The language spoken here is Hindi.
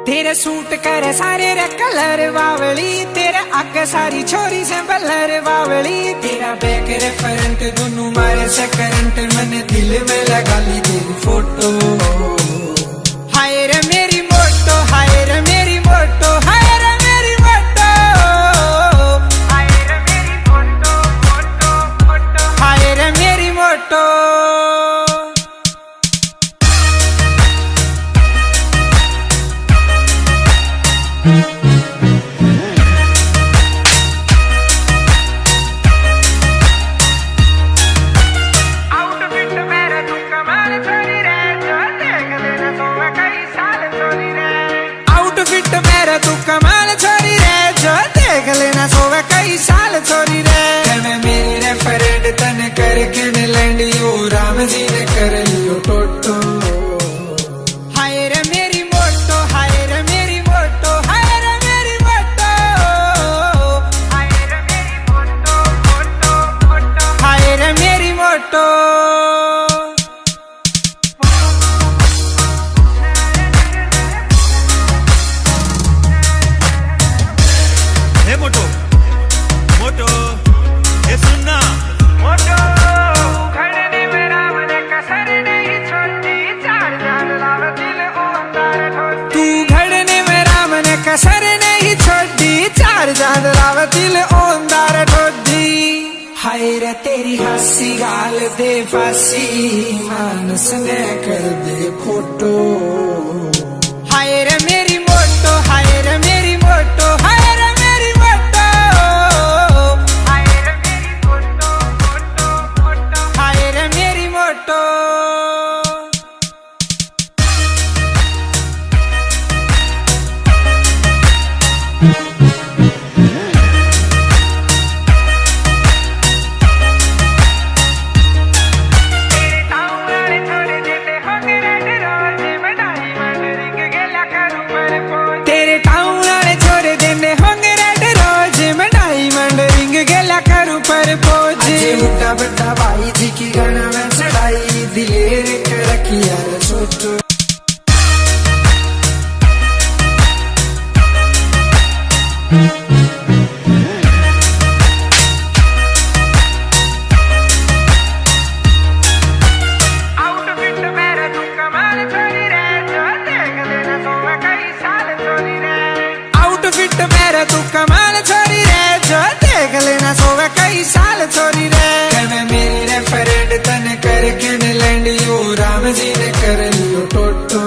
तेरे सूट करे सारे रे कलर बावली, तेरे आगे सारी छोरी से बलर बावली, तेरा बैक रे फ्रंट दोनों मारे से करंट, मैंने दिल में लगा ली तेरी फोटो। हाय रे मेरी मोटो, हाय रे मेरी मोटो, हाय रे मेरी मोटो, हाय रे मेरी मोटो मोटो मोटो, हाय रे मेरी मोटो। आउटफिट मेरा तू कमाल छोरी रे, जो देख लेना सोवे कई साल छोरी रे। मैं मेरी रे फ्रेंड तने करके ने लैंडियो, राम जी ने कर लियो टोटो। हाय रे मेरी मोटो, हाय रे मेरी मोटो, हाय रे मेरी मोटो, हाय रे मेरी मोटो मोटो मोटो, हाय रे मेरी मोटो। मोटो मोटो ये सुनना मोटो खड़ने में राम ने कसर नहीं छोड़ी, चार चार लाव दिल ओंदार ठोडी। तू घड़ने में राम ने कसर नहीं छोड़ी, चार चार लाव दिल ओंदार ठोडी। हाय रे तेरी हंसी गाल दे फांसी, मानस ने कर दे फोटो। हाय रे मेरी मोटो, हाय रे मेरी मोटो, हाय रे मेरी मोटो, हाय रे मेरी मोटो मोटो मोटो, हाय रे मेरी मोटो। तेरे टाउन वाले छोरे देने होंगे रेड रोज, मैं डायमंड रिंग गेला करूं पर पोज। उठा बड़ा भाई जी की गाना में चढ़ाई, दिलेर कर रखी यार छोटो। आउटफिट मेरा तू कमाल छोरी रे, जो देख लेना सोवे कई साल छोरी रे। आउटफिट मेरा तू कमाल छोरी रे, जो देख लेना सोवे कई साल छोरी रे। मैं मेरी रे फ्रेंड तने करके ने लैंडियो, राम जी ने कर लियो टोटो।